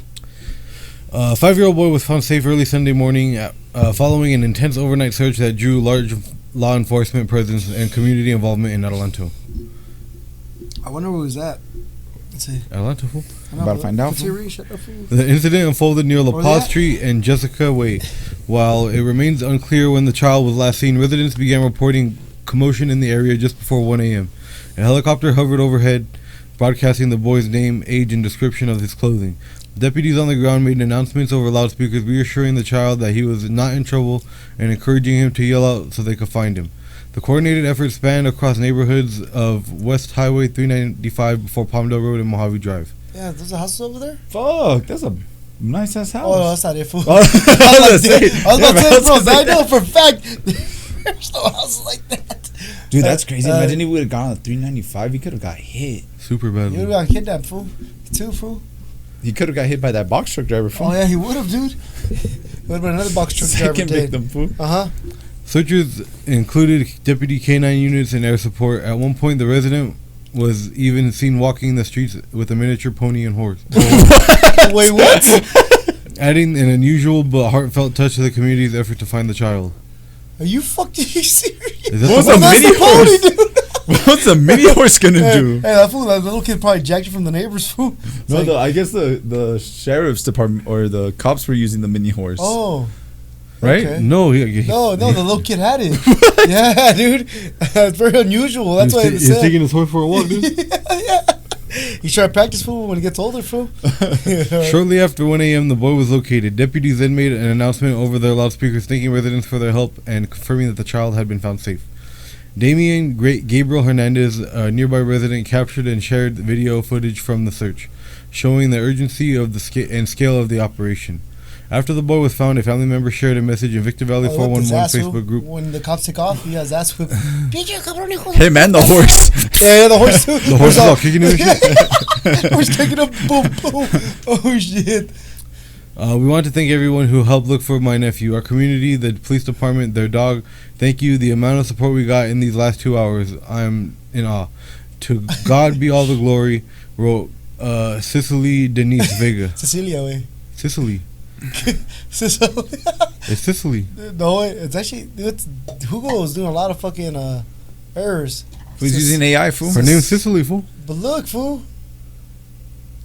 A 5-year-old boy was found safe early Sunday morning following an intense overnight search that drew large law enforcement presence and community involvement in Adelanto. I wonder where he was at. Let's see. Adelanto, fool? About to find out. Shut up, fool. The incident unfolded near La Where's Paz that? Street and Jessica Way. While it remains unclear when the child was last seen, residents began reporting commotion in the area just before 1 a.m. A helicopter hovered overhead, broadcasting the boy's name, age, and description of his clothing. Deputies on the ground made announcements over loudspeakers, reassuring the child that he was not in trouble and encouraging him to yell out so they could find him. The coordinated effort spanned across neighborhoods of West Highway 395 before Palmdale Road and Mojave Drive. Yeah, there's a house over there? Fuck, that's a nice ass house. Oh, that's not it, fool. I was about to say, bro, I know for a fact there's no houses like that. Dude, that's crazy. Imagine he would have gone on 395. He could have got hit. Super You would badly. have got kidnapped, fool. Too, fool. He could have got hit by that box truck driver, fool. Oh, yeah, he would have, dude. Would have been another box truck driver Second dead. victim, fool. Uh-huh. Searchers included deputy K-9 units and air support. At one point, the resident was even seen walking the streets with a miniature pony and horse. Wait, what? Adding an unusual but heartfelt touch to the community's effort to find the child. Are you fucking serious? Is that What was the a one? mini That's the pony, horse? dude. What's a mini horse gonna do? Hey, that fool, that little kid probably jacked it from the neighbor's fool. It's No, like, I guess the sheriff's department or the cops were using the mini horse. oh. right? Okay. No, No, the little kid had it. Yeah, dude. It's very unusual. That's why he's taking his horse for a walk, dude. yeah. He's trying to practice fool when he gets older, fool. Shortly after 1 a.m., the boy was located. Deputies then made an announcement over their loudspeakers, thanking residents for their help and confirming that the child had been found safe. Damian Gabriel Hernandez, a nearby resident, captured and shared video footage from the search, showing the urgency of the and scale of the operation. After the boy was found, a family member shared a message in Victor Valley 411 Facebook group. When the cops take off, he has ass whip. Hey man, the horse. Yeah, the horse too. The horse is all kicking him and shit. Horse kicking up, boom, boom. Oh shit. We want to thank everyone who helped look for my nephew, our community, the police department, their dog. Thank you. The amount of support we got in these last 2 hours, I'm in awe. To God be all the glory, wrote Cicely Denise Vega. Cecilia, way. Sicily. Cecilia. It's Sicily. No, it's actually, Hugo is doing a lot of fucking errors. Who's using AI, fool? Her name's Sicily, fool. But look, fool.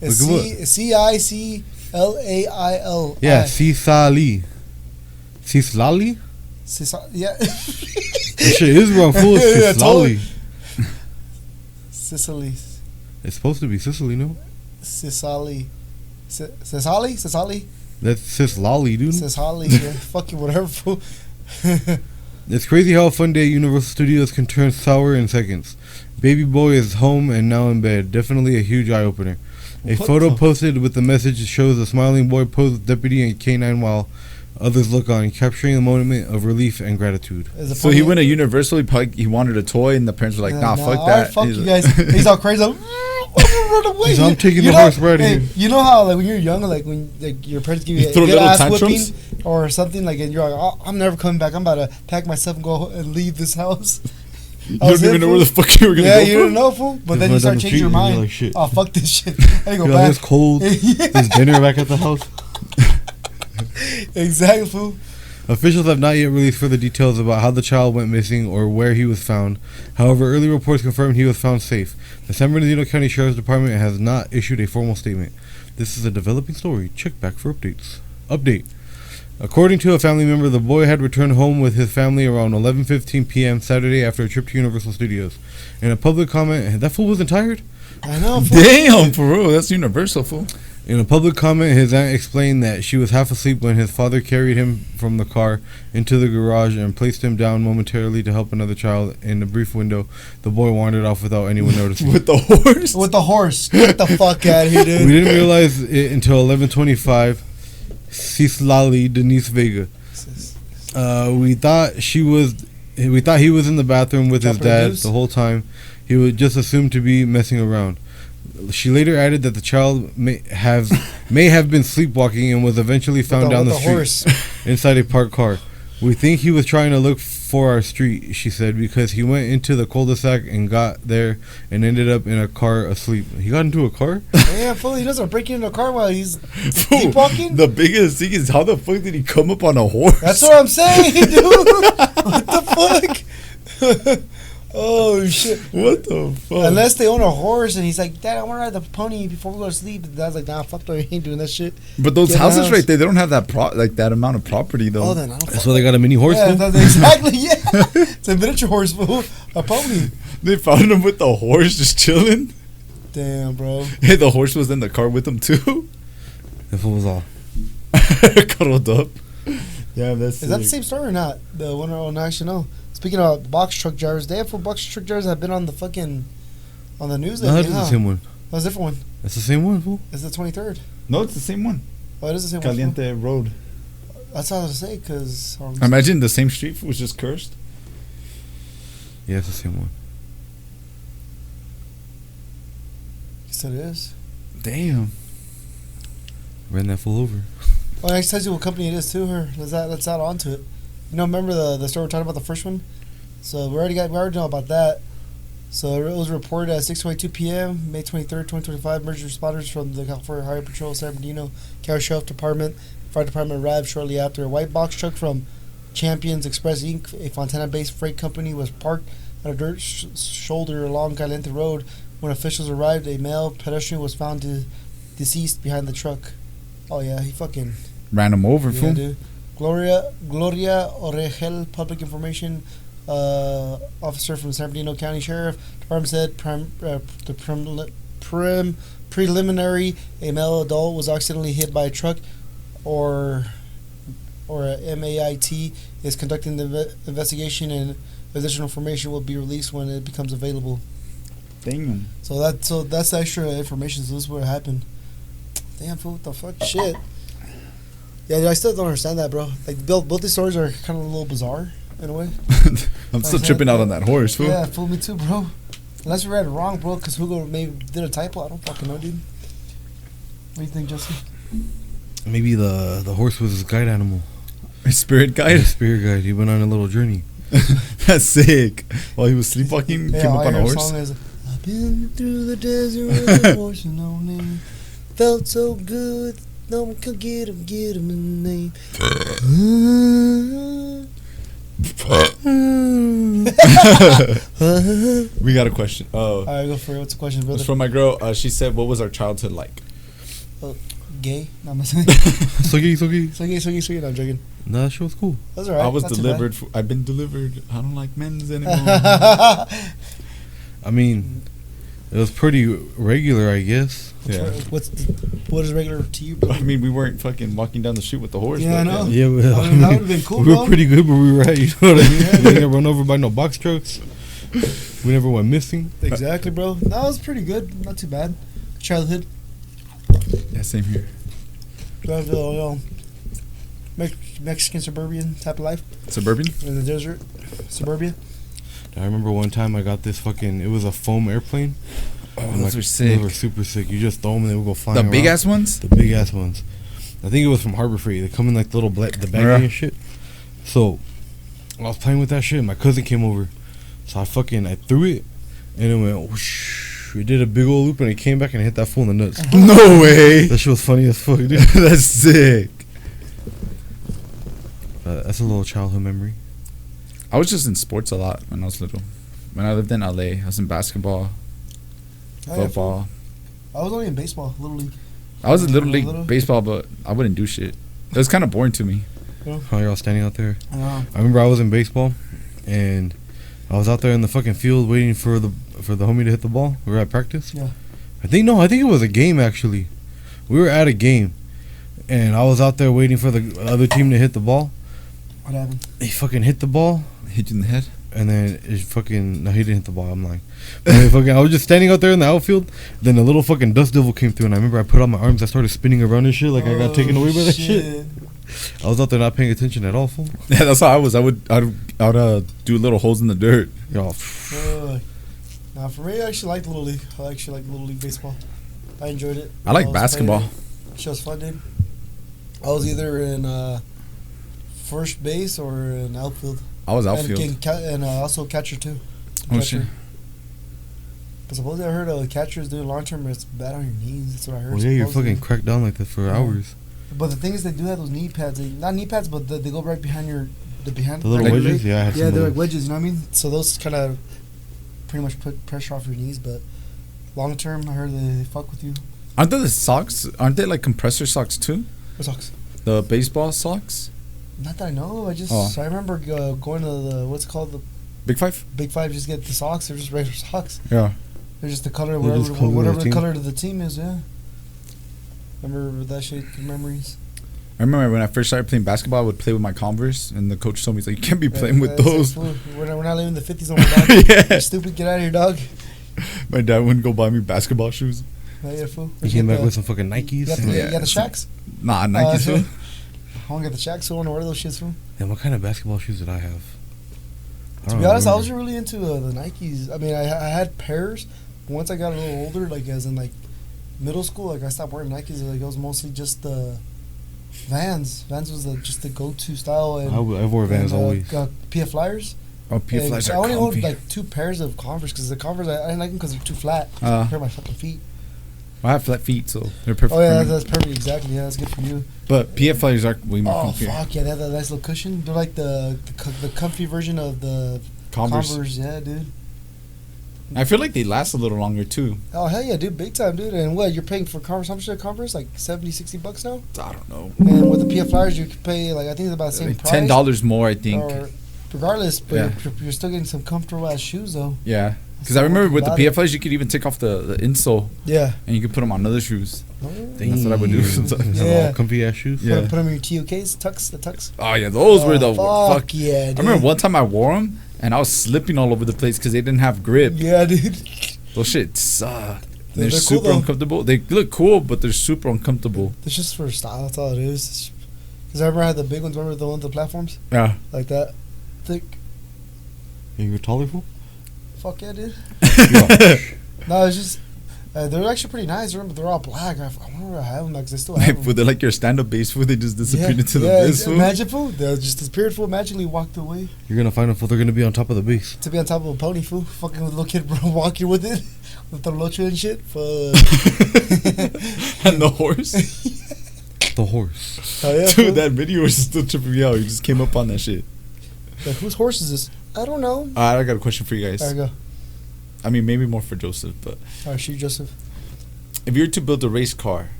It's Look at what? Ciclail. Yeah, Cicely. Ciclali? Yeah. This shit is wrong, fool. It's Yeah, totally. Ciclali. Sicily. It's supposed to be Sicily, no? Cicely. Cicely? That's Ciclali, dude. Cicely. Yeah, fucking whatever, fool. It's crazy how a fun day at Universal Studios can turn sour in seconds. Baby boy is home and now in bed. Definitely a huge eye-opener. A photo posted with the message shows a smiling boy posed with deputy and K9 while others look on, capturing a moment of relief and gratitude. So he went to Universal. He wanted a toy, and the parents were like, "Nah, fuck that." Fuck you guys. He's all crazy. Like, run away. I'm taking the horse right here. You know how, like, when you're young, like, when like your parents give you a throw good little ass tantrums? whipping or something, like, and you're like, oh, I'm never coming back. I'm about to pack myself and go and leave this house. You don't even know where the fuck you were gonna go. Yeah, you don't know, fool. But then you start changing your mind. Like, shit. Oh, fuck this shit. I go You're back. like, it's cold. There's dinner back at the house. Exactly, fool. Officials have not yet released further details about how the child went missing or where he was found. However, early reports confirmed he was found safe. The San Bernardino County Sheriff's Department has not issued a formal statement. This is a developing story. Check back for updates. Update. According to a family member, the boy had returned home with his family around 11:15 p.m. Saturday after a trip to Universal Studios. In a public comment, that fool wasn't tired? I know, fool. Damn, for real, that's Universal, fool. In a public comment, his aunt explained that she was half asleep when his father carried him from the car into the garage and placed him down momentarily to help another child. In a brief window, the boy wandered off without anyone noticing. With the horse? With the horse. Get the fuck out of here, dude. We didn't realize it until 11:25. Ciclali Denise Vega. We thought he was in the bathroom with his dad the whole time. He was just assumed to be messing around. She later added that the child may have been sleepwalking and was eventually found down the street inside a parked car. We think he was trying to look for our street, she said, because he went into the cul-de-sac and got there and ended up in a car asleep. He got into a car? Yeah, fool. He doesn't break into a car while he's sleepwalking. The biggest thing is how the fuck did he come up on a horse? That's what I'm saying, dude. What the fuck? Oh shit! What the fuck? Unless they own a horse and he's like, Dad, I want to ride the pony before we go to sleep. And Dad's like, Nah, fuck that, he ain't doing that shit. But those Get houses house. right there, they don't have that that amount of property though. Oh, then I don't. That's why they got a mini horse. Yeah, fool? exactly. Yeah, it's a miniature horse, fool. A pony. They found him with the horse just chilling. Damn, bro. Hey, the horse was in the car with him too. That fool was all. Cuddled up. Yeah, that's. Is that the same story or not? The one on Action No. Speaking of box truck drivers, they have 4 box truck drivers that have been on the fucking on the news No, lately. that's the same one. That's a different one. That's the same one, fool. It's the 23rd. No, it's the same one. Oh, it is the same Caliente Road. one. That's what I was gonna say because Imagine the same street was just cursed. Yeah, it's the same one. You said it is. Damn. Ran that fool over. Oh, I tells you what company it is too. Her let's add on to it. You know, remember the story we're talking about, the first one? So we already know about that. So it was reported at 6:22 p.m. May 23rd, 2025. Emergency responders from the California Highway Patrol, San Bernardino County Sheriff Department, Fire Department arrived shortly after. A white box truck from Champions Express Inc., a Fontana-based freight company, was parked at a dirt shoulder along Caliente Road. When officials arrived, a male pedestrian was found deceased behind the truck. Oh yeah, he fucking Ran him over, yeah, fool. dude. Gloria Oregel, public information officer from San Bernardino County Sheriff Department said preliminary a male adult was accidentally hit by a truck or a MAIT is conducting the investigation, and additional information will be released when it becomes available. Damn. So that's extra information. So this is what happened. Damn, fool, what the fuck, shit. Yeah, dude, I still don't understand that, bro. Like both these stories are kind of a little bizarre in a way. I'm still tripping out on that horse, fool. Yeah, fool, me too, bro. Unless we read it wrong, bro, because Hugo maybe did a typo. I don't fucking know, dude. What do you think, Justin? Maybe the horse was his guide animal. Spirit guide. His spirit guide. He went on a little journey. That's sick. While he was sleepwalking, came up on a horse. Song is, I've been through the desert with a horse and no name. Felt so good, no one could get him a name. We got a question. Oh, Alright, go for it. What's the question, it's brother? from my girl. She said, "What was our childhood like?" Gay? No, I'm saying. Soggy. So gay. No, I'm joking. Nah, that shit was cool. That's alright. I was not too delivered. I've been delivered. I don't like men's anymore. bad. I mean, it was pretty regular, I guess. Yeah. What is regular to you, bro? I mean, we weren't fucking walking down the street with the horse. Yeah, I but know. Yeah, I mean, that would've been cool, we bro. were pretty good where we were at, you know what I mean? We didn't get run over by no box trucks. We never went missing. Exactly, bro. That was pretty good. Not too bad. Childhood. Yeah, same here. Mexican suburban type of life Suburban. in the desert. Suburbia. I remember one time I got this fucking, it was a foam airplane. Oh, And, those like, are sick. Those were super sick. You just throw them and they would go flying The around. big ass ones. The big ass ones. I think it was from Harbor Freight. They come in like the little the baggie Yeah. and shit. So I was playing with that shit. My cousin came over, so I threw it, and it went whoosh. We did a big old loop, and it came back and hit that fool in the nuts. No way. That shit was funny as fuck, dude. That's sick. That's a little childhood memory. I was just in sports a lot when I was little. When I lived in LA, I was in basketball, football. I was only in baseball, little league. I was in little league Little? baseball, but I wouldn't do shit. It was kind of boring to me. How y'all standing out there? I know. I remember I was in baseball, and I was out there in the fucking field waiting for the homie to hit the ball. We were at practice. Yeah. I think it was a game actually. We were at a game, and I was out there waiting for the other team to hit the ball. What happened? He fucking hit the ball, Hit you in the head. and then it fucking no, he didn't hit the ball. I'm lying. But I was just standing out there in the outfield. Then a little fucking dust devil came through, and I remember I put out my arms. I started spinning around and shit, like I got taken away by that shit. I was out there not paying attention at all, fool. Yeah, that's how I was. I'd do little holes in the dirt. Y'all, Now, for me, I actually liked Little League. I actually liked Little League baseball. I enjoyed it. I like was basketball. playing it. Shit was fun, dude. I was either in first base or in outfield. I was outfield. And also catcher, too. Oh shit. But supposedly I heard catchers doing long term, it's bad on your knees. That's what I heard. well, yeah, you're supposedly. fucking cracked down like that for hours. But the thing is, they do have those knee pads. Not knee pads, but they go right behind behind. The little like, wedges, yeah, I had Yeah, some they're of like wedges. You know what I mean? So those kind of pretty much put pressure off your knees. But long term, I heard they fuck with you. Aren't they the socks? Aren't they like compressor socks too? What socks? The baseball socks. Not that I know. Oh. I remember going to the what's it called the Big Five. Big Five. Just get the socks. They're just regular socks. Yeah. They're just the color, They're just color of whatever the the team. color of the team is. Yeah. Remember that shit? Good memories. I remember when I first started playing basketball, I would play with my Converse, and the coach told me, he's like, you can't be playing with That's those. like, fool, we're not living in the 50s no more, dog. Yeah. You're stupid. Get out of here, dog. My dad wouldn't go buy me basketball shoes. Oh, yeah, fool. He came back with some fucking Nikes. You got the, Yeah, you got the it's Shaqs? Nah, Nike's. okay. fool. I want to get the Shaqs. So I want to wear those shits, fool. And what kind of basketball shoes did I have? To be honest, I wasn't really into the Nikes. I mean, I had pairs. But once I got a little older, like as in like middle school, like I stopped wearing Nikes. Like it was mostly just the Vans. Vans was just the go-to style. And, I wore Vans always. PF Flyers. Oh, PF And Flyers I are only owned comfy. like 2 pairs of Converse because the Converse I didn't like them because they're too flat. Hurt my fucking feet. I have flat feet, so they're perfect. Oh yeah, for me. that's perfect. Exactly. Yeah, that's good for you. But PF Flyers are way more Oh comfy. fuck yeah, they have that nice little cushion. They're like the comfy version of the Converse. yeah, dude. I feel like they last a little longer too. Oh, hell yeah, dude. Big time, dude. And what, you're paying for Converse? How much are Converse? Like $70-$60 now? I don't know. And with the PF Flyers, you could pay, like, I think it's about the same Like price. $10 more, I think. Or regardless, but Yeah. you're still getting some comfortable ass shoes, though. Yeah. Because I remember with the PFIs, you could even take off the insole Yeah. and you could put them on other shoes. Damn. That's what I would do sometimes. Yeah. All comfy ass shoes. Yeah. Put them in your TOKs, the tucks. Oh, yeah. Those were the fuck yeah, dude. I remember one time I wore them and I was slipping all over the place because they didn't have grip. Yeah, dude. Those shit suck. They're They're cool, super though. uncomfortable. They look cool, but they're super uncomfortable. It's just for style. That's all it is. Because I remember I had the big ones. Remember the ones, the platforms? Yeah. Like that. Thick. You're a taller fool? Fuck yeah, dude. No, it's just... they're actually pretty nice. Remember, they're all black. I wonder if I have them because I still have them. Fool, they're like your stand-up bass fool. They just disappeared into the yeah, bass fool. Imagine fool. They just disappeared fool. Magically walked away. You're gonna find them fool. They're gonna be on top of the base. To be on top of a pony fool. Fucking with a little kid bro, walking with it. With the locha and shit. Fuck. And the horse. The horse. Oh, yeah, Dude, fool. that video was still tripping me out. You just came up on that shit. Like, whose horse is this? I don't know. Alright, I got a question for you guys. There we go. I mean, maybe more for Joseph, but Alright, shoot, Joseph. if you were to build a race car,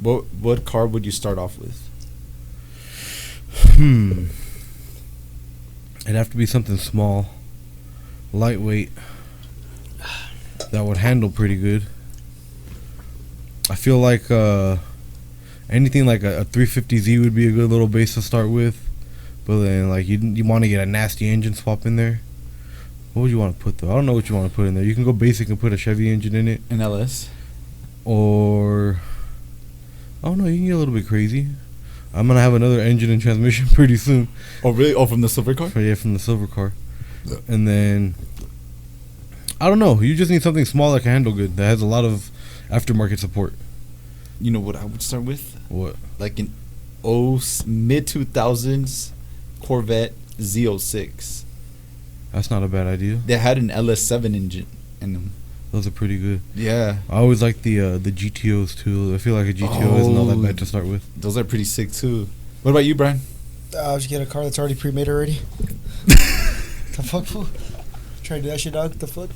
what car would you start off with? It'd have to be something small, lightweight, that would handle pretty good. I feel like anything like a 350Z would be a good little base to start with. But then, like, you want to get a nasty engine swap in there. What would you want to put though? I don't know what you want to put in there. You can go basic and put a Chevy engine in it, An LS? or I don't know. You can get a little bit crazy. I'm gonna have another engine and transmission pretty soon. Oh, really? Oh, from the silver car? From the silver car. And then I don't know. You just need something small that can handle good, that has a lot of aftermarket support. You know what I would start with? What? Like an mid 2000s Corvette Z06. That's not a bad idea. They had an LS7 engine in them. Those are pretty good. Yeah, I always like the GTOs too. I feel like a GTO isn't all that bad to start with. those are pretty sick too. What about you, Brian? I'll just get a car that's already pre-made already. The fuck, fool? Try to do that shit, dog. The fuck?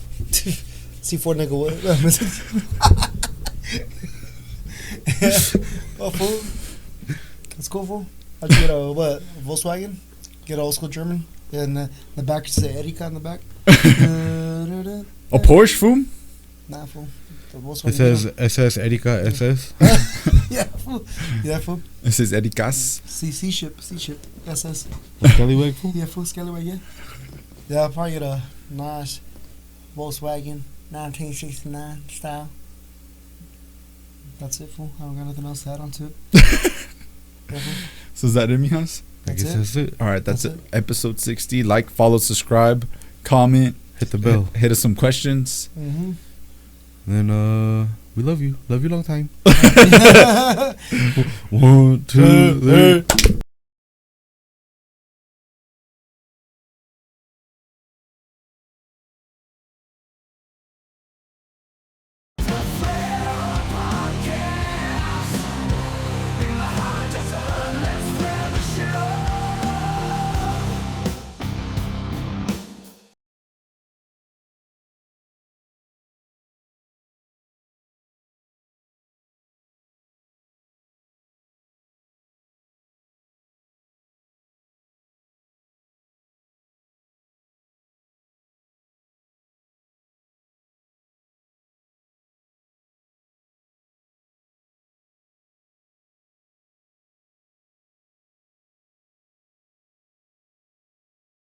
C4 nigga, what? Oh, fool. That's cool, fool. How'd you get a, what, Volkswagen? Get an old school German? And the back, just say Erika on the back. A Porsche, fool? Nah, fool. The It Volkswagen. says SS Erika SS. Yeah, fool. Yeah, fool. It says Ericas. C ship. SS. Scallywag fool. Yeah, full Scallywag, yeah. Yeah, I'll probably get a nice Volkswagen 1969 style. That's it, fool. I don't got nothing else to add on to it. Yeah, fool. So is that it, Mijas? I That's guess it. that's it. All right, that's That's it. Episode 60. Like, follow, subscribe, comment, Hit the bell. hit us some questions. Mm-hmm. Then we love you. Love you long time. 1, 2, 3.